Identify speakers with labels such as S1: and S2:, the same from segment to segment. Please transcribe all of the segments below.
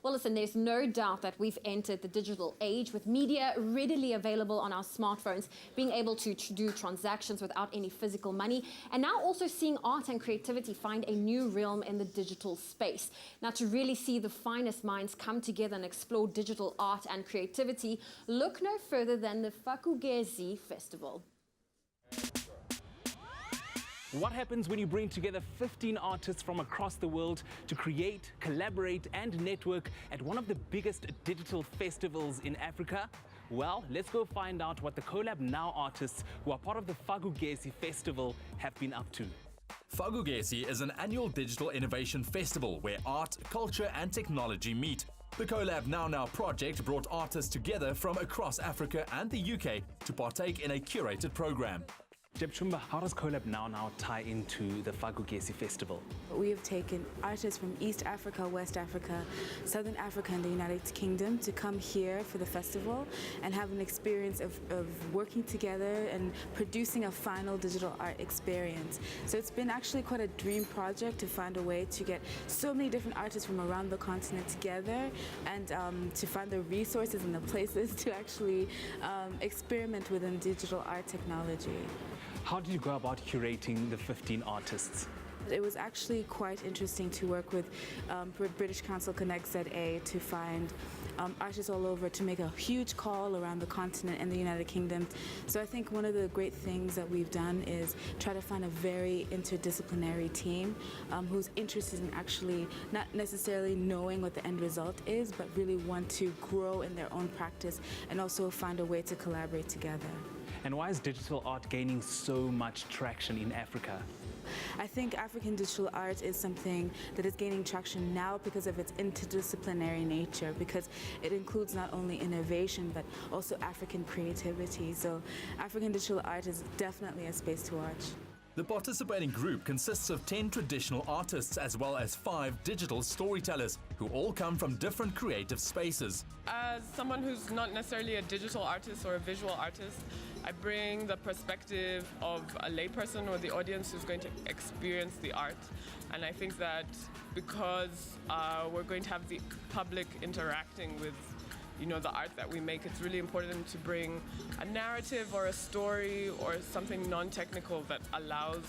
S1: Well, listen, there's no doubt that we've entered the digital age with media readily available on our smartphones, being able to do transactions without any physical money, and now also seeing art and creativity find a new realm in the digital space. Now, to really see the finest minds come together and explore digital art and creativity, look no further than the Fak'ugesi Festival.
S2: What happens when you bring together 15 artists from across the world to create, collaborate and network at one of the biggest digital festivals in Africa? Well, let's go find out what the Collab Now artists who are part of the Fak'ugesi Festival have been up to.
S3: Fak'ugesi is an annual digital innovation festival where art, culture and technology meet. The Collab Now project brought artists together from across Africa and the UK to partake in a curated program.
S2: Jeb Chumba, how does Collab Now tie into the Fak'ugesi Festival?
S4: We have taken artists from East Africa, West Africa, Southern Africa and the United Kingdom to come here for the festival and have an experience of working together and producing a final digital art experience. So it's been actually quite a dream project to find a way to get so many different artists from around the continent together and to find the resources and the places to actually experiment within digital art technology.
S2: How did you go about curating the 15 artists?
S4: It was actually quite interesting to work with British Council Connect ZA to find artists all over to make a huge call around the continent and the United Kingdom. So I think one of the great things that we've done is try to find a very interdisciplinary team who's interested in actually not necessarily knowing what the end result is, but really want to grow in their own practice and also find a way to collaborate together.
S2: And why is digital art gaining so much traction in Africa?
S4: I think African digital art is something that is gaining traction now because of its interdisciplinary nature, because it includes not only innovation but also African creativity. So African digital art is definitely a space to watch.
S3: The participating group consists of 10 traditional artists as well as 5 digital storytellers who all come from different creative spaces.
S5: As someone who's not necessarily a digital artist or a visual artist, I bring the perspective of a layperson or the audience who's going to experience the art. And I think that because we're going to have the public interacting with the art that we make, it's really important to bring a narrative or a story or something non-technical that allows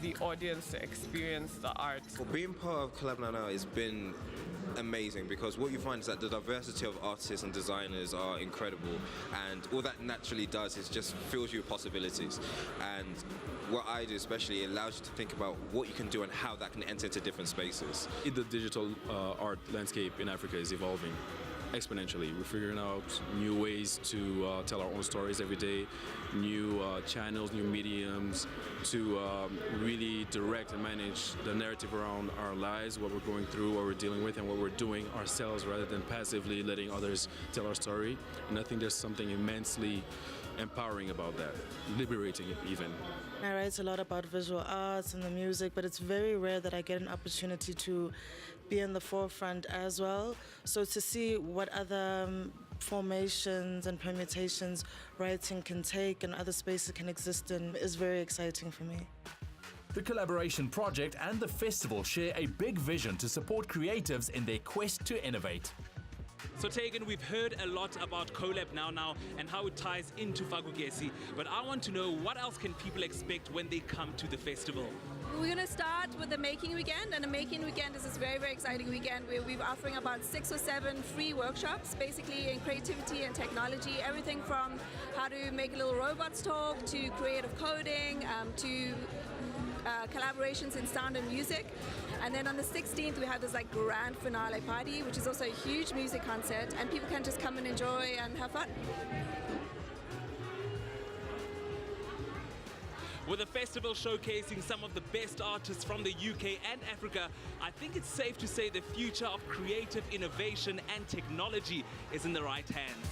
S5: the audience to experience the art.
S6: Well, being part of Collab Now has been amazing because what you find is that the diversity of artists and designers are incredible, and all that naturally does is just fills you with possibilities. And what I do especially allows you to think about what you can do and how that can enter into different spaces.
S7: The digital art landscape in Africa is evolving exponentially. We're figuring out new ways to tell our own stories every day, new channels, new mediums to really direct and manage the narrative around our lives, what we're going through, what we're dealing with, and what we're doing ourselves rather than passively letting others tell our story. And I think there's something immensely empowering about that, liberating even.
S8: I write a lot about visual arts and the music, but it's very rare that I get an opportunity to be in the forefront as well. So to see what other formations and permutations writing can take and other spaces can exist in is very exciting for me.
S3: The collaboration project and the festival share a big vision to support creatives in their quest to innovate.
S2: So Tegan, we've heard a lot about Collab Now and how it ties into Fak'ugesi, but I want to know what else can people expect when they come to the festival?
S9: We're going to start with the Making Weekend, and the Making Weekend is this very, very exciting weekend where we're offering about 6 or 7 free workshops, basically in creativity and technology, everything from how to make little robots talk, to creative coding, to collaborations in sound and music. And then on the 16th we have this grand finale party, which is also a huge music concert, and people can just come and enjoy and have fun.
S2: With the festival showcasing some of the best artists from the UK and Africa, I think it's safe to say the future of creative innovation and technology is in the right hands.